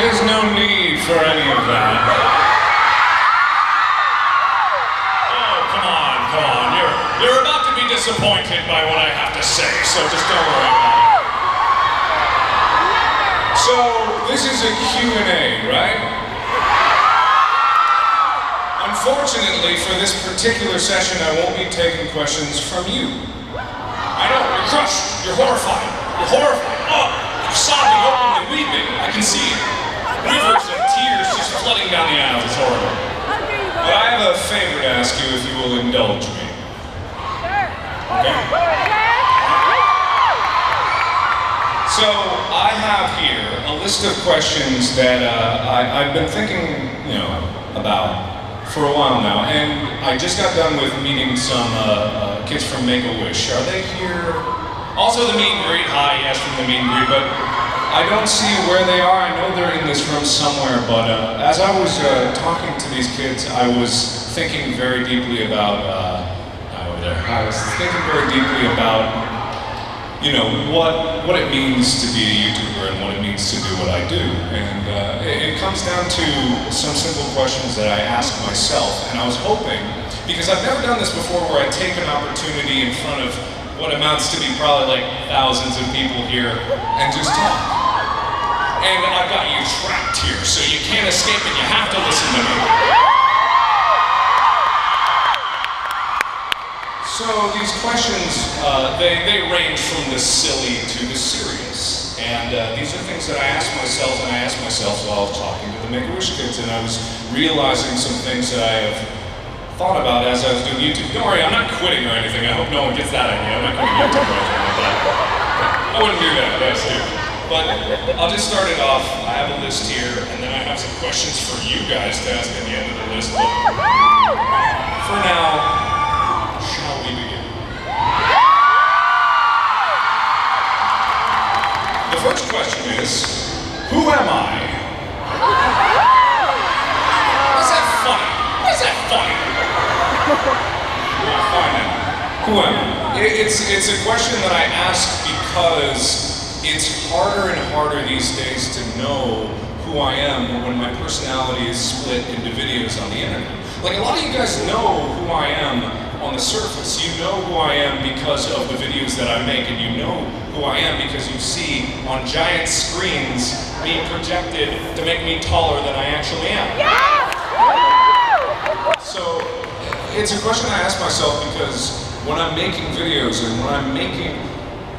There's no need for any of that. Oh, come on. You're about to be disappointed by what I have to say, so just don't worry about it. So, this is a Q and A, right? Unfortunately, for this particular session, I won't be taking questions from you. I know, you're crushed, you're horrified, oh, you're sobbing, openly weeping, I can see it. Rivers of tears just flooding down the aisles, it's horrible. But I have a favor to ask you if you will indulge me. Okay? So, I have here a list of questions that I've been thinking, about for a while now, and I just got done with meeting some kids from Make-A-Wish. Are they here? Also the meet and greet, hi, yes, from the meet and greet, but I don't see where they are. I know they're in this room somewhere, but as I was talking to these kids, I was thinking very deeply about, what it means to be a YouTuber and what it means to do what I do. And it comes down to some simple questions that I ask myself. And I was hoping, because I've never done this before, where I take an opportunity in front of what amounts to be probably like thousands of people here and just talk. And I've got you trapped here, so you can't escape and you have to listen to me. So these questions, they range from the silly to the serious. And these are things that I ask myself, and I asked myself while I was talking to the Make-A-Wish kids, and I was realizing some things that I have thought about as I was doing YouTube. Don't worry, I'm not quitting or anything. I hope no one gets that idea. I'm not quitting YouTube or anything like that. I wouldn't do that, that's stupid. But I'll just start it off. I have a list here, and then I have some questions for you guys to ask at the end of the list. But for now, shall we begin? The first question is, who am I? Is that funny? Why is that funny? We'll find out. Who am I? It's a question that I ask because it's harder and harder these days to know who I am when my personality is split into videos on the internet. Like, a lot of you guys know who I am on the surface. You know who I am because of the videos that I make, and you know who I am because you see on giant screens being projected to make me taller than I actually am. So, it's a question I ask myself because when I'm making videos and when I'm making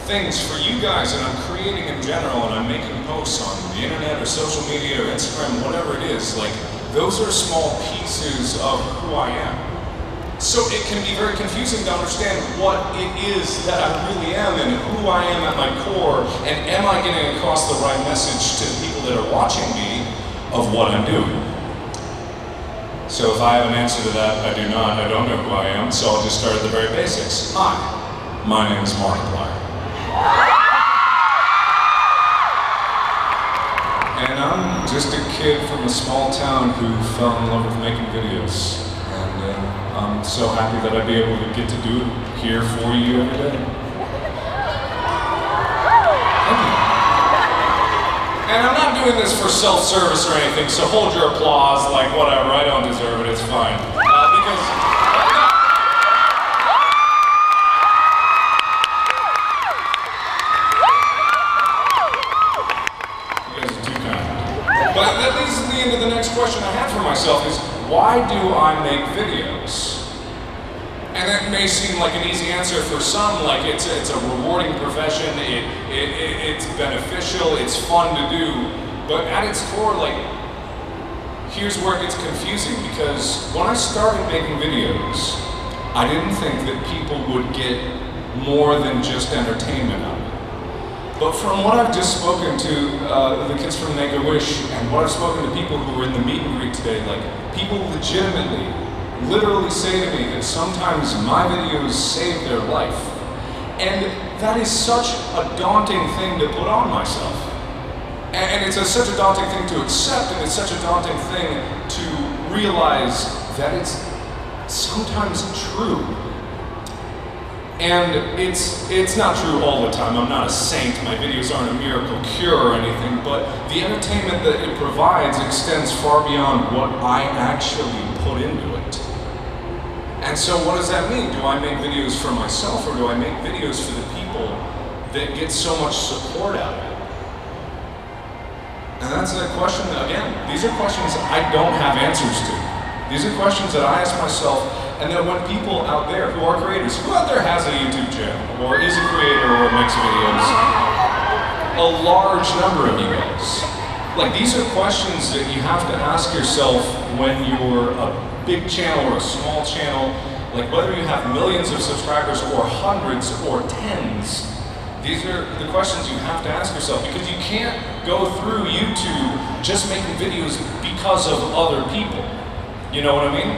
things for you guys and I'm creating in general and I'm making posts on the internet or social media or Instagram, whatever it is, like, those are small pieces of who I am. So it can be very confusing to understand what it is that I really am and who I am at my core, and am I getting across the right message to the people that are watching me of what I'm doing. So if I have an answer to that, I do not. I don't know who I am, so I'll just start at the very basics. Hi, my name is Markiplier. And I'm just a kid from a small town who fell in love with making videos. And I'm so happy that I'd be able to get to do it here for you every day. Thank you. And I'm not doing this for self-service or anything, so hold your applause like whatever, I don't deserve it, it's fine. Because But that leads me into the next question I have for myself is, why do I make videos? And that may seem like an easy answer for some, like it's a rewarding profession, it's beneficial, it's fun to do, but at its core, like, here's where it gets confusing, because when I started making videos, I didn't think that people would get more than just entertainment out of it. But from what I've just spoken to the kids from Make-A-Wish, and what I've spoken to people who were in the meet and greet today, like, people legitimately, literally say to me that sometimes my videos save their life. And that is such a daunting thing to put on myself. And it's such a daunting thing to accept, and it's such a daunting thing to realize that it's sometimes true. And it's not true all the time. I'm not a saint. My videos aren't a miracle cure or anything, but the entertainment that it provides extends far beyond what I actually put into it. And so what does that mean? Do I make videos for myself, or do I make videos for the people that get so much support out of it? And that's a question, again, these are questions I don't have answers to. These are questions that I ask myself, and that when people out there who are creators, who out there has a YouTube channel, or is a creator, or makes videos, a large number of you guys. Like, these are questions that you have to ask yourself when you're a big channel or a small channel, like whether you have millions of subscribers or hundreds or tens. These are the questions you have to ask yourself, because you can't go through YouTube just making videos because of other people. You know what I mean?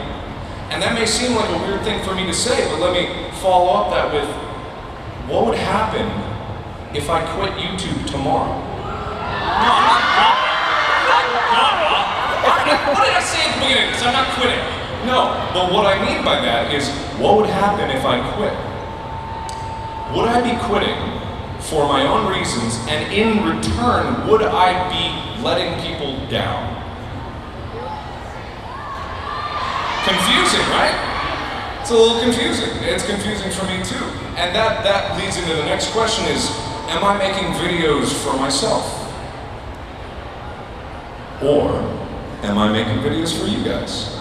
And that may seem like a weird thing for me to say, but let me follow up that with, what would happen if I quit YouTube tomorrow? No, what did I say at the beginning? Because I'm not quitting. No, but what I mean by that is, what would happen if I quit? Would I be quitting for my own reasons, and in return, would I be letting people down? Confusing, right? It's a little confusing. It's confusing for me too. And that leads into the next question is, am I making videos for myself? Or am I making videos for you guys?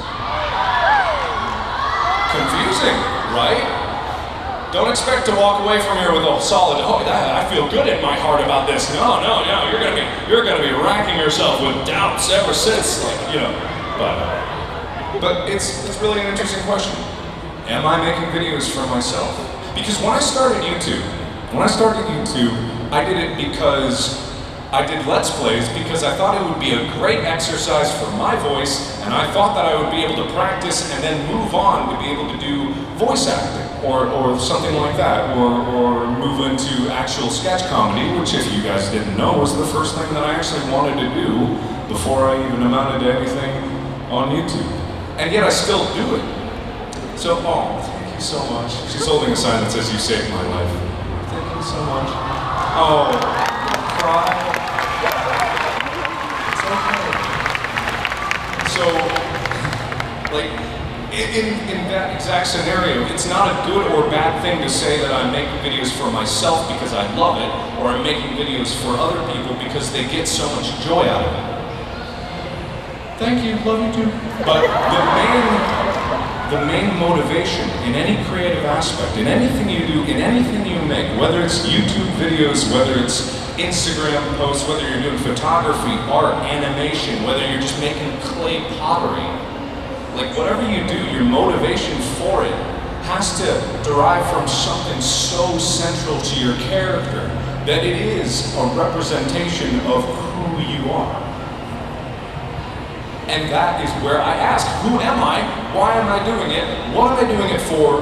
Confusing, right? Don't expect to walk away from here with a solid, oh, I feel good in my heart about this. No, you're gonna be racking yourself with doubts ever since, like, you know, but it's really an interesting question. Am I making videos for myself? Because when I started YouTube, I did it because I did Let's Plays because I thought it would be a great exercise for my voice, and I thought that I would be able to practice and then move on to be able to do voice acting or something like that, or move into actual sketch comedy, which, if you guys didn't know, was the first thing that I actually wanted to do before I even amounted to anything on YouTube. And yet I still do it. So, oh, thank you so much. She's holding a sign that says, "You saved my life." Thank you so much. Oh, cry. It's okay. So, like, in that exact scenario, it's not a good or bad thing to say that I'm making videos for myself because I love it, or I'm making videos for other people because they get so much joy out of it. Thank you, love you too. But the main motivation in any creative aspect, in anything you do, in anything you make, whether it's YouTube videos, whether it's Instagram posts, whether you're doing photography, art, animation, whether you're just making clay pottery, like whatever you do, your motivation for it has to derive from something so central to your character that it is a representation of who you are. And that is where I ask, who am I? Why am I doing it? What am I doing it for?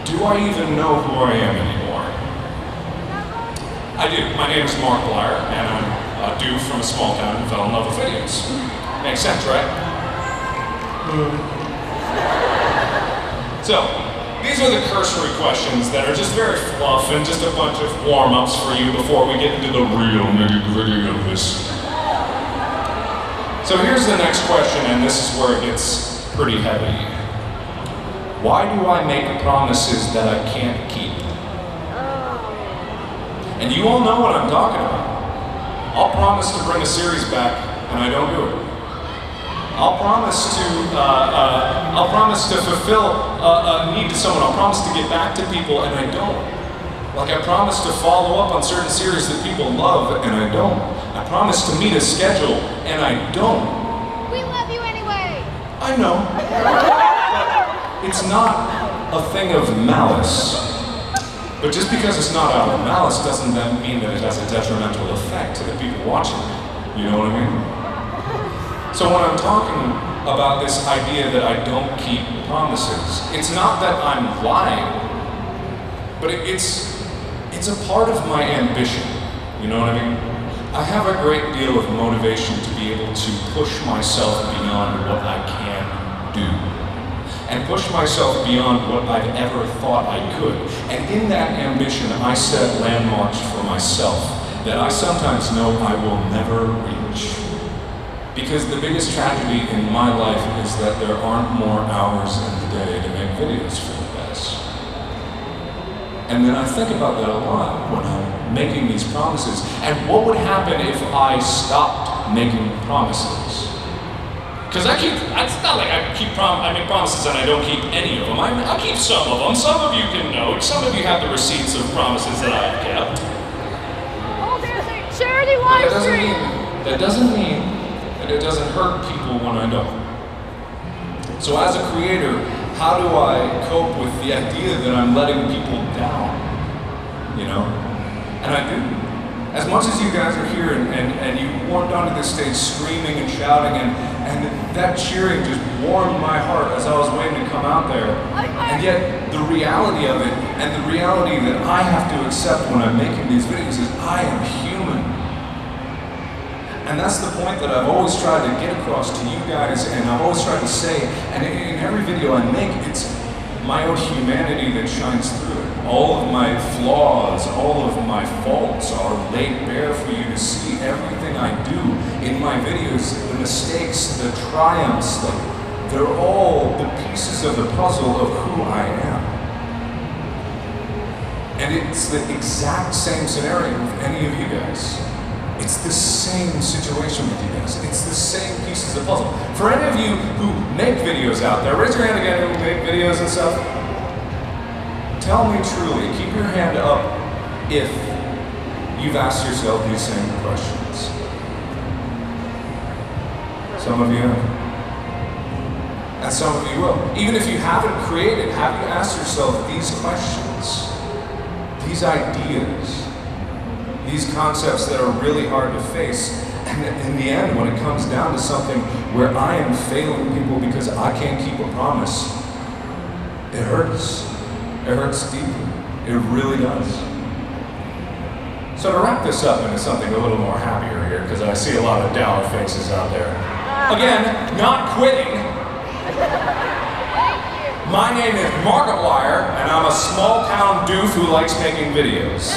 Do I even know who I am anymore? I do. My name is Markiplier, and I'm a dude from a small town who fell in love with videos. Makes sense, right? So, these are the cursory questions that are just very fluff and just a bunch of warm-ups for you before we get into the real nitty-gritty of this. So here's the next question, and this is where it gets pretty heavy. Why do I make promises that I can't keep? And you all know what I'm talking about. I'll promise to bring a series back, and I don't do it. I'll promise to fulfill a need to someone. I'll promise to get back to people, and I don't. Like, I promise to follow up on certain series that people love, and I don't. I promise to meet a schedule, and I don't. We love you anyway! I know. But it's not a thing of malice. But just because it's not out of malice doesn't then mean that it has a detrimental effect to the people watching it. You know what I mean? So when I'm talking about this idea that I don't keep promises, it's not that I'm lying, but it's a part of my ambition. You know what I mean? I have a great deal of motivation to be able to push myself beyond what I can do. and push myself beyond what I've ever thought I could. And in that ambition, I set landmarks for myself that I sometimes know I will never reach. Because the biggest tragedy in my life is that there aren't more hours in the day to make videos for you guys. And then I think about that a lot when I'm making these promises. And what would happen if I stopped making promises? Because it's not like I make promises and I don't keep any of them. I keep some of them. Some of you can know. Some of you have the receipts of promises that I've kept. Oh, there's a charity live stream. That doesn't mean that it doesn't hurt people when I don't. So as a creator, how do I cope with the idea that I'm letting people down? You know? And I do. As much as you guys are here and you walked onto this stage screaming and shouting and that cheering just warmed my heart as I was waiting to come out there. And yet the reality of it and the reality that I have to accept when I'm making these videos is I am human. And that's the point that I've always tried to get across to you guys, and I've always tried to say, and in every video I make, it's my own humanity that shines through it. All of my flaws, all of my faults are laid bare for you to see. Everything I do in my videos, the mistakes, the triumphs, they're all the pieces of the puzzle of who I am. And it's the exact same scenario with any of you guys. It's the same situation with you guys. It's the same pieces of the puzzle. For any of you who make videos out there, raise your hand again who make videos and stuff. Tell me truly, keep your hand up if you've asked yourself these same questions. Some of you have. And some of you will. Even if you haven't created, have you asked yourself these questions? These ideas? These concepts that are really hard to face, and in the end, when it comes down to something where I am failing people because I can't keep a promise, it hurts. It hurts deeply. It really does. So to wrap this up into something a little more happier here, because I see a lot of dour faces out there. Again, not quitting. My name is Markiplier, and I'm a small-town doof who likes making videos.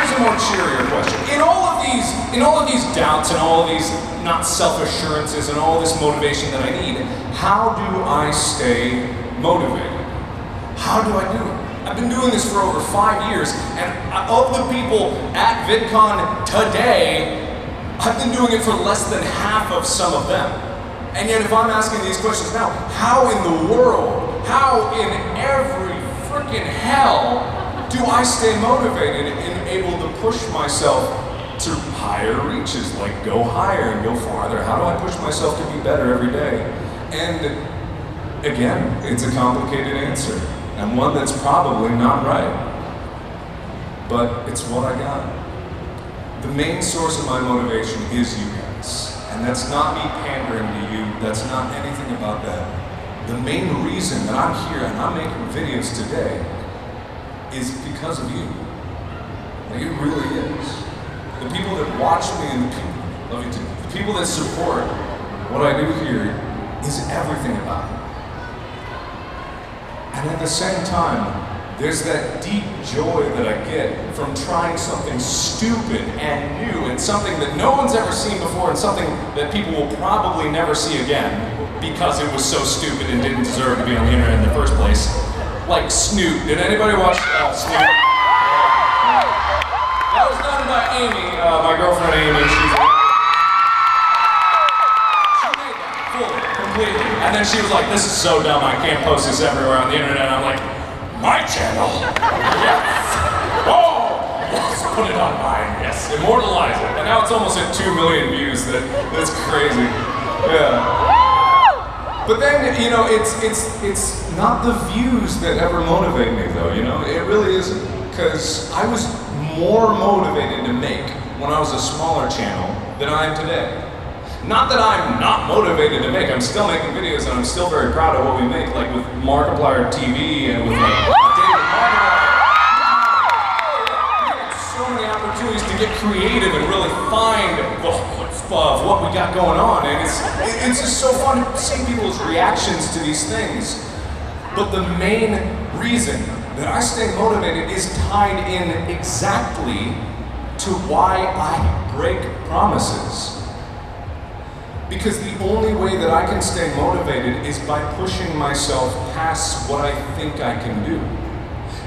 A more cheerier question. In all of these doubts and all of these not self-assurances and all this motivation that I need, how do I stay motivated? How do I do it? I've been doing this for over 5 years, and of the people at Vidcon today, I've been doing it for less than half of some of them. And yet if I'm asking these questions now, how in the world, how in every freaking hell do I stay motivated and able to push myself to higher reaches, like go higher and go farther? How do I push myself to be better every day? And again, it's a complicated answer, and one that's probably not right, but it's what I got. The main source of my motivation is you guys, and that's not me pandering to you, that's not anything about that. The main reason that I'm here and I'm making videos today is because of you. Like, it really is. The people that watch me and the people that support what I do here is everything about it. And at the same time, there's that deep joy that I get from trying something stupid and new and something that no one's ever seen before and something that people will probably never see again because it was so stupid and didn't deserve to be on the internet in the first place. Like Snoop. Did anybody watch Snoop? That was done by Amy, my girlfriend Amy. She made that fully, completely. And then she was like, this is so dumb, I can't post this everywhere on the internet. I'm like, my channel? Yes. Oh, yes, put it on mine. Yes, immortalize it. And now it's almost at 2 million views. That's crazy. Yeah. But then, you know, it's not the views that ever motivate me, though, you know? It really isn't. Because I was more motivated to make when I was a smaller channel than I am today. Not that I'm not motivated to make, I'm still making videos and I'm still very proud of what we make, like with Markiplier TV and with David Markiplier. We have so many opportunities to get creative and really find what we got going on, and it's just so fun to see people's reactions to these things. But the main reason that I stay motivated is tied in exactly to why I break promises. Because the only way that I can stay motivated is by pushing myself past what I think I can do.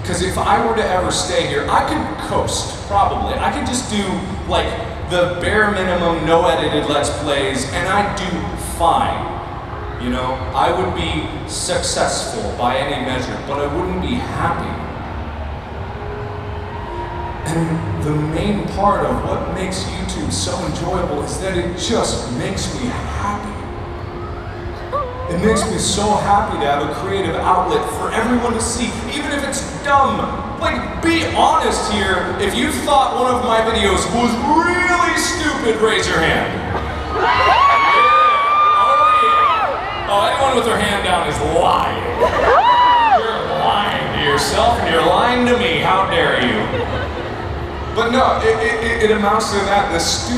Because if I were to ever stay here, I could coast, probably. I could just do like the bare minimum, no edited Let's Plays, and I'd do fine. You know, I would be successful by any measure, but I wouldn't be happy. And the main part of what makes YouTube so enjoyable is that it just makes me happy. It makes me so happy to have a creative outlet for everyone to see, even if it's dumb. Like, be honest here. If you thought one of my videos was really stupid, raise your hand. Oh, anyone with their hand down is lying. You're lying to yourself and you're lying to me. How dare you? But no, it amounts to that. The stupid